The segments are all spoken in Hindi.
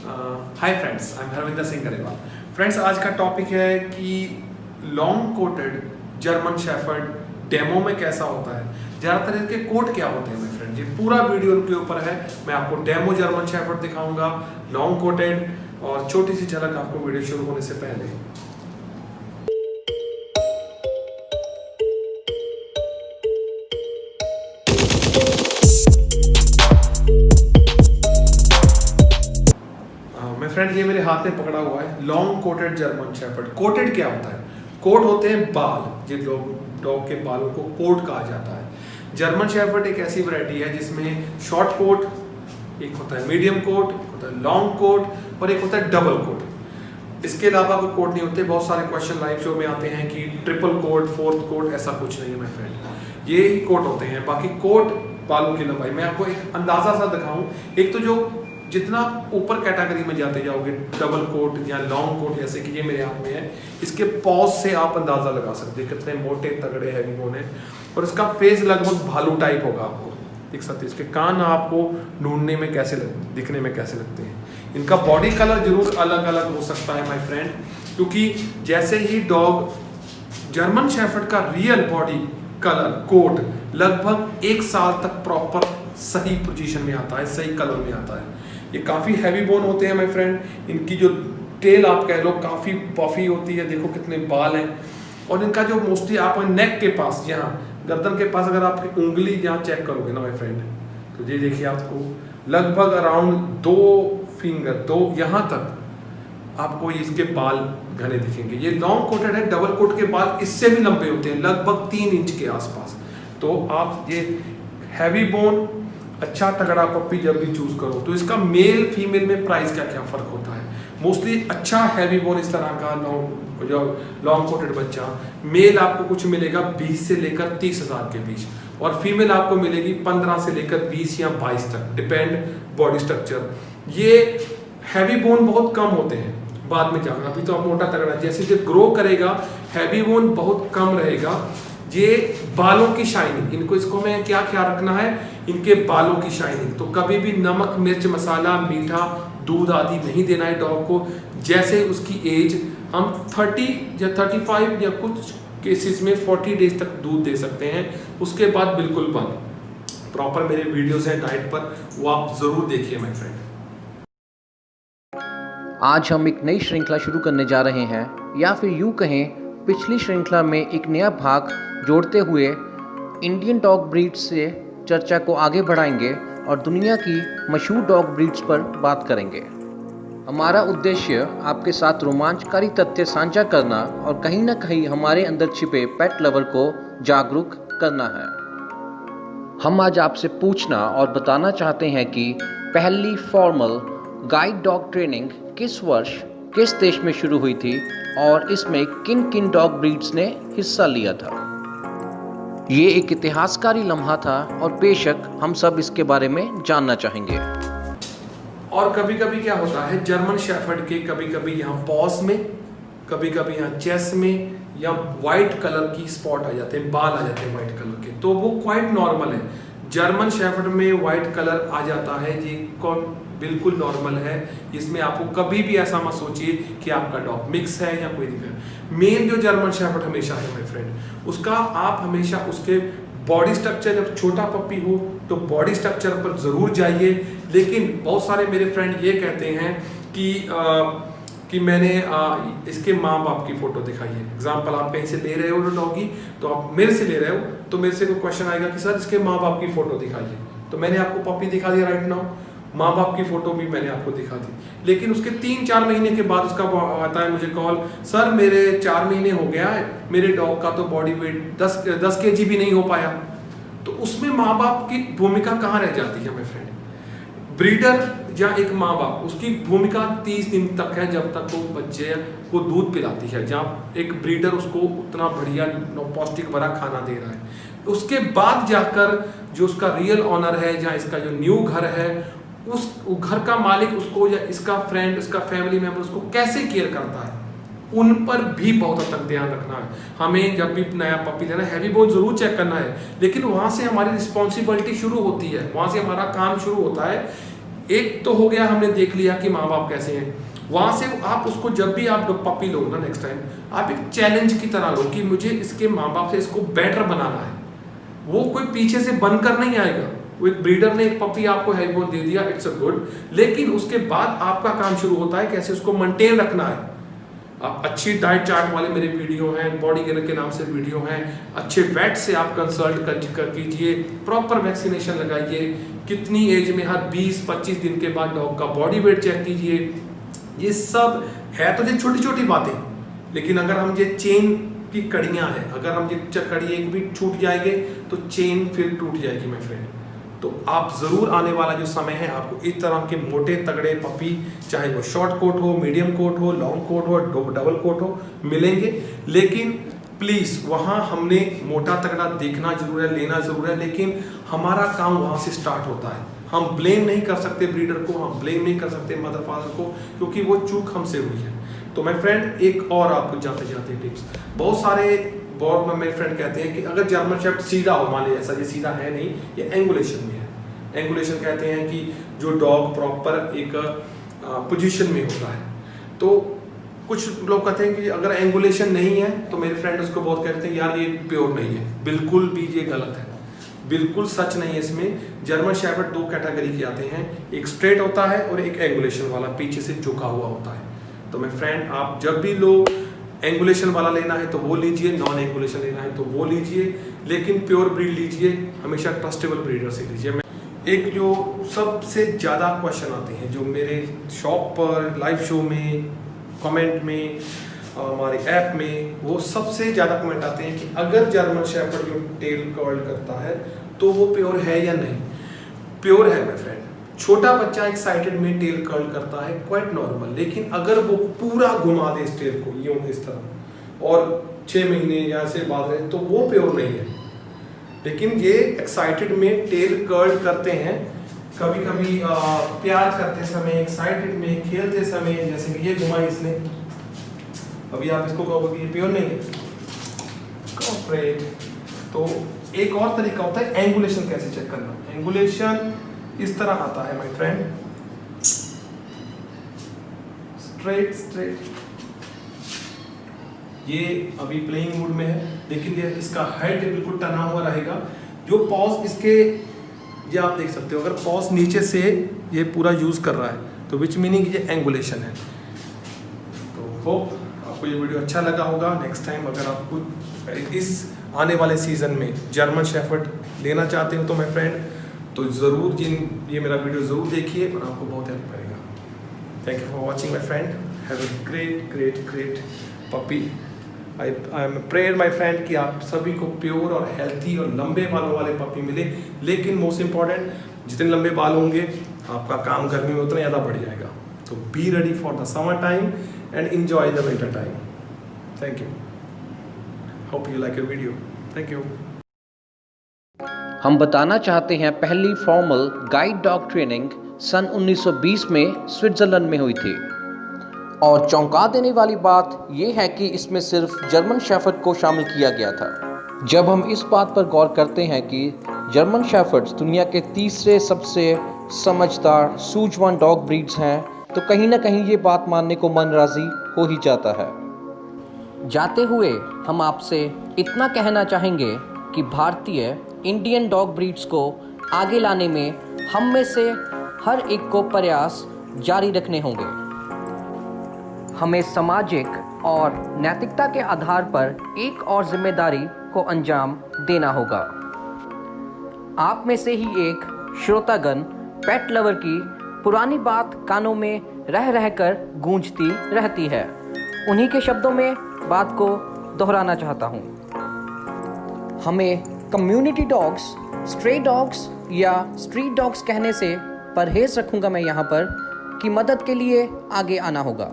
Hi friends, I am Harvinder Singh Grewal. Friends, आज का टॉपिक है कि long coated German shepherd demo में कैसा होता है। ज़्यादातर इनके कोट क्या होते हैं मेरे फ्रेंड, ये पूरा वीडियो उनके ऊपर है। मैं आपको डेमो जर्मन शेफर्ड दिखाऊंगा, लॉन्ग कोटेड, और छोटी सी झलक आपको वीडियो शुरू होने से पहले। फ्रेंड, ये मेरे हाथ में पकड़ा हुआ है long coated German shepherd. Coated क्या होता है? कोट होते हैं बाल, जिन डॉग के बालों को कोट कहा जाता है। जर्मन शेफर्ड एक ऐसी वैरायटी है जिसमें शॉर्ट कोट एक होता है, मीडियम कोट एक होता है, लॉन्ग कोट और एक होता है डबल कोट। इसके अलावा कोई कोट नहीं होते। बहुत सारे क्वेश्चन लाइव शो में आते हैं कि ट्रिपल कोट, फोर्थ कोट, ऐसा कुछ नहीं है मेरे फ्रेंड। ये ही कोट होते हैं। बाकी कोट बालों की लंबाई मैं आपको एक अंदाजा सा दिखाऊं। एक तो जो जितना ऊपर कैटेगरी में जाते जाओगे, डबल कोट या लॉन्ग कोट, जैसे कि ये मेरे हाथ में है, इसके पॉज से आप अंदाजा लगा सकते हैं कितने मोटे तगड़े हैवी बोन है। और इसका फेस लगभग भालू टाइप होगा, आपको देख सकते हैं। इसके कान आपको ढूंढने में कैसे दिखने में कैसे लगते हैं। इनका बॉडी कलर जरूर अलग अलग हो सकता है माय फ्रेंड, क्योंकि जैसे ही डॉग जर्मन शेफर्ड का रियल बॉडी कलर कोट लगभग 1 साल तक प्रॉपर सही पोजीशन में आता है, सही कलर में आता है। ये काफ़ी हैवी बोन होते हैं माय फ्रेंड। इनकी जो टेल आप कह लो काफ़ी पफी होती है, देखो कितने बाल हैं। और इनका जो मोस्टली आप नेक के पास, यहाँ गर्दन के पास अगर आप उंगली यहाँ चेक करोगे ना माय फ्रेंड, तो ये देखिए आपको लगभग अराउंड 2 फिंगर, 2 यहाँ तक आपको इसके बाल घने दिखेंगे। ये लॉन्ग कोटेड है। डबल कोट के बाल इससे भी लंबे होते हैं, लगभग 3 इंच के आसपास। तो आप ये हैवी बोन अच्छा तगड़ा पप्पी जब भी चूज करो तो इसका मेल फीमेल में प्राइस का क्या फर्क होता है। मोस्टली अच्छा हैवी बोन इस तरह का लॉन्ग कोटेड बच्चा मेल आपको कुछ मिलेगा 20 से लेकर 30,000 के बीच, और फीमेल आपको मिलेगी 15 से लेकर 20 या 22 तक, डिपेंड बॉडी स्ट्रक्चर। ये हैवी बोन बहुत कम होते हैं बाद में जाकर, अभी तो आप मोटा तगड़ा, जैसे जब ग्रो करेगा हैवी बोन बहुत कम रहेगा। ये बालों की शाइनिंग, इसको में क्या ख्याल रखना है, इनके बालों की शाइनिंग। तो कभी भी नमक, मिर्च, मसाला, मीठा, दूध आदि नहीं देना है डॉग को। जैसे उसकी एज हम 30 या 35 या कुछ केसेस में 40 डेज तक दूध दे सकते हैं, उसके बाद बिल्कुल बंद। प्रॉपर मेरे वीडियोस हैं डाइट पर, वो आप जरूर देखिए माय फ्रेंड। आज हम एक नई श्रृंखला शुरू करने जा रहे हैं, या फिर यूँ कहें पिछली श्रृंखला में एक नया भाग जोड़ते हुए इंडियन डॉग ब्रीड्स से चर्चा को आगे बढ़ाएंगे और दुनिया की मशहूर डॉग ब्रीड्स पर बात करेंगे। हमारा उद्देश्य आपके साथ रोमांचकारी तथ्य साझा करना और कहीं ना कहीं हमारे अंदर छिपे पेट लवर को जागरूक करना है। हम आज आपसे पूछना और बताना चाहते हैं कि पहली फॉर्मल गाइड डॉग ट्रेनिंग किस वर्ष किस देश में शुरू हुई थी और इसमें किन किन डॉग ब्रीड्स ने हिस्सा लिया था। ये एक इतिहासकारी लम्हा था और बेशक हम सब इसके बारे में जानना चाहेंगे। और कभी कभी क्या होता है, जर्मन शेफर्ड के कभी कभी यहाँ पॉस में, कभी कभी यहाँ चेस्ट में या वाइट कलर की स्पॉट आ जाते हैं, बाल आ जाते हैं वाइट कलर के, तो वो क्वाइट नॉर्मल है। जर्मन शेफर्ड में वाइट कलर आ जाता है, ये बिल्कुल नॉर्मल है। इसमें आपको कभी भी ऐसा मत सोचिए कि आपका डॉग मिक्स है या कोई दिक्कत। मेन जो जर्मन शेफर्ड हमेशा है माय फ्रेंड, उसका आप हमेशा उसके बॉडी स्ट्रक्चर, जब छोटा पप्पी हो तो बॉडी स्ट्रक्चर पर जरूर जाइए। लेकिन बहुत सारे मेरे फ्रेंड ये कहते हैं कि मैंने इसके माँ बाप की फोटो दिखाई है। एग्जाम्पल, आप कहीं से ले रहे हो डॉगी, तो आप मेरे से ले रहे हो, तो मेरे से कोई क्वेश्चन आएगा कि सर इसके माँ बाप की फोटो दिखाइए, तो मैंने आपको पप्पी दिखा दिया राइट नाउ, माँ बाप की फोटो भी मैंने आपको दिखा दी। लेकिन उसके 3-4 महीने के बाद उसका आता है मुझे कॉल, सर मेरे 4 महीने हो गया है, मेरे डॉग का तो बॉडी वेट 10 kg भी नहीं हो पाया। तो उसमें माँ बाप की भूमिका कहाँ रह जाती है मेरे फ्रेंड। ब्रीडर या एक माँ बाप, उसकी भूमिका 30 दिन तक है, जब तक वो बच्चे को दूध पिलाती है, जहाँ एक ब्रीडर उसको उतना बढ़िया पौष्टिक भरा खाना दे रहा है। उसके बाद जाकर जो उसका रियल ऑनर है, जहाँ इसका जो न्यू घर है, उस घर का मालिक उसको या इसका फ्रेंड, इसका फैमिली मेंबर उसको कैसे केयर करता है, उन पर भी बहुत हद तक ध्यान रखना है। हमें जब भी नया पपी लेना है, हैवी बोन जरूर चेक करना है, लेकिन वहाँ से हमारी रिस्पॉन्सिबिलिटी शुरू होती है, वहाँ से हमारा काम शुरू होता है। एक तो हो गया, हमने देख लिया कि माँ बाप कैसे हैं। वहाँ से आप उसको जब भी आप पपी लो ना नेक्स्ट टाइम, आप एक चैलेंज की तरह लो कि मुझे इसके माँ बाप से इसको बेटर बनाना है। वो कोई पीछे से बनकर नहीं आएगा। वो एक ब्रीडर ने एक पपी आपको हेल्पबोन दे दिया, इट्स अ गुड, लेकिन उसके बाद आपका काम शुरू होता है कैसे उसको मेंटेन रखना है। आप अच्छी डाइट चार्ट वाले मेरे वीडियो हैं, बॉडी केयर के नाम से वीडियो हैं, अच्छे वेट से आप कंसल्ट कर कीजिए, प्रॉपर वैक्सीनेशन लगाइए, कितनी एज में हर 20-25 दिन के बाद डॉग का बॉडी वेट चेक कीजिए। ये सब है तो ये छोटी छोटी बातें, लेकिन अगर हम ये चेन की कड़ियाँ हैं, अगर हम ये कड़ी एक भी छूट जाएंगे तो चेन फिर टूट जाएगी माय फ्रेंड। तो आप ज़रूर आने वाला जो समय है आपको इस तरह के मोटे तगड़े पपी, चाहे वो शॉर्ट कोट हो, मीडियम कोट हो, लॉन्ग कोट हो, डबल कोट हो, मिलेंगे। लेकिन प्लीज़ वहाँ हमने मोटा तगड़ा देखना जरूर है, लेना ज़रूर है, लेकिन हमारा काम वहाँ से स्टार्ट होता है। हम ब्लेम नहीं कर सकते ब्रीडर को, हम ब्लेम नहीं कर सकते मदर फादर को, क्योंकि वो चूक हमसे हुई है। तो माय फ्रेंड एक और आपको जाते जाते टिप्स, बहुत सारे बहुत मेरे फ्रेंड कहते हैं कि अगर जर्मन शेफर्ड सीधा हो, मान लीजिए ऐसा ये सीधा है नहीं, ये एंगुलेशन में है। एंगुलेशन कहते हैं कि जो डॉग प्रॉपर एक पोजीशन में होता है। तो कुछ लोग कहते हैं कि अगर एंगुलेशन नहीं है तो मेरे फ्रेंड उसको बहुत कहते हैं यार ये प्योर नहीं है। बिल्कुल भी ये गलत है, बिल्कुल सच नहीं है। इसमें जर्मन शेफर्ड 2 कैटेगरी के आते हैं, एक स्ट्रेट होता है और एक एंगुलेशन वाला पीछे से झुका हुआ होता है। तो मेरे फ्रेंड आप जब भी लोग एंगुलेशन वाला लेना है तो वो लीजिए, नॉन एंगुलेशन लेना है तो वो लीजिए, लेकिन प्योर ब्रीड लीजिए, हमेशा ट्रस्टेबल ब्रीडर से लीजिए। एक जो सबसे ज़्यादा क्वेश्चन आते हैं जो मेरे शॉप पर, लाइव शो में, कमेंट में, हमारे ऐप में, वो सबसे ज़्यादा कमेंट आते हैं कि अगर जर्मन शेफर्ड जो टेल कर्ल करता है तो वो प्योर है या नहीं। प्योर है मेरे फ्रेंड। छोटा बच्चा एक्साइटेड में टेल कर्ल करता है, क्वाइट नॉर्मल, लेकिन अगर वो पूरा घुमा दे इस टेल को यूं इस तरह और 6 महीने या से बाद रहे तो वो प्योर नहीं है। लेकिन ये एक्साइटेड में टेल कर्ल करते हैं, कभी कभी प्यार करते समय, एक्साइटेड में खेलते समय, जैसे कि ये घुमाई इसने, अभी आप इसको कहोगे कि ये प्योर नहीं है, कॉर्पोरेट। तो एक और तरीका होता है एंगुलेशन कैसे चेक करना। एंगुलेशन इस तरह आता है माय फ्रेंड, स्ट्रेट स्ट्रेट। ये अभी प्लेइंग मूड में है, लेकिन ये इसका हेड बिल्कुल टना हुआ रहेगा। जो पॉज इसके, ये आप देख सकते हो, अगर पॉज नीचे से ये पूरा यूज कर रहा है तो विच मीनिंग ये एंगुलेशन है। तो होप आपको ये वीडियो अच्छा लगा होगा। नेक्स्ट टाइम अगर आप कुछ इस आने वाले सीजन में जर्मन शेफर्ड लेना चाहते हो तो माय फ्रेंड तो ज़रूर ये मेरा वीडियो ज़रूर देखिए और आपको बहुत हेल्प करेगा। Thank you for watching my friend, have a great great great puppy. I am prayer my friend कि आप सभी को प्योर और हेल्थी और लंबे बालों वाले पपी मिले, लेकिन मोस्ट इम्पॉर्टेंट जितने लंबे बाल होंगे आपका काम गर्मी में उतना ज़्यादा बढ़ जाएगा। तो be ready for the summer time and enjoy the winter time. Thank you, hope you like your video. Thank you. हम बताना चाहते हैं पहली फॉर्मल गाइड डॉग ट्रेनिंग सन 1920 में स्विट्ज़रलैंड में हुई थी। और चौंका देने वाली बात यह है कि इसमें सिर्फ जर्मन शेफर्ड को शामिल किया गया था। जब हम इस बात पर गौर करते हैं कि जर्मन शेफर्ड्स दुनिया के तीसरे सबसे समझदार सूझवान डॉग ब्रीड्स हैं, तो कहीं ना कहीं ये बात मानने को मन राज़ी हो ही जाता है। जाते हुए हम आपसे इतना कहना चाहेंगे कि भारतीय इंडियन डॉग ब्रीड्स को आगे लाने में हम में से हर एक को प्रयास जारी रखने होंगे। हमें सामाजिक और नैतिकता के आधार पर एक और जिम्मेदारी को अंजाम देना होगा। आप में से ही एक श्रोतागण पेट लवर की पुरानी बात कानों में रह रहकर गूंजती रहती है। उन्हीं के शब्दों में बात को दोहराना चाहता हूँ। हमें कम्युनिटी डॉग्स, स्ट्रे डॉग्स या स्ट्रीट डॉग्स कहने से परहेज रखूँगा मैं यहाँ पर कि मदद के लिए आगे आना होगा।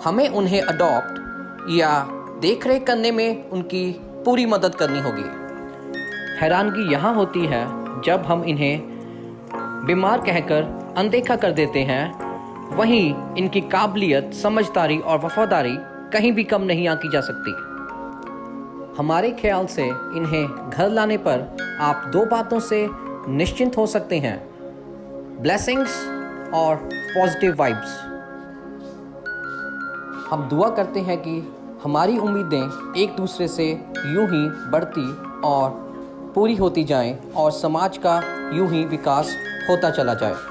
हमें उन्हें अडॉप्ट या देखरेख करने में उनकी पूरी मदद करनी होगी। हैरानगी यहाँ होती है जब हम इन्हें बीमार कहकर अनदेखा कर देते हैं, वहीं इनकी काबिलियत, समझदारी और वफादारी कहीं भी कम नहीं आंकी जा सकती। हमारे ख्याल से इन्हें घर लाने पर आप 2 बातों से निश्चिंत हो सकते हैं। ब्लेसिंग्स और पॉजिटिव वाइब्स। हम दुआ करते हैं कि हमारी उम्मीदें एक दूसरे से यूं ही बढ़ती और पूरी होती जाएं और समाज का यूं ही विकास होता चला जाए।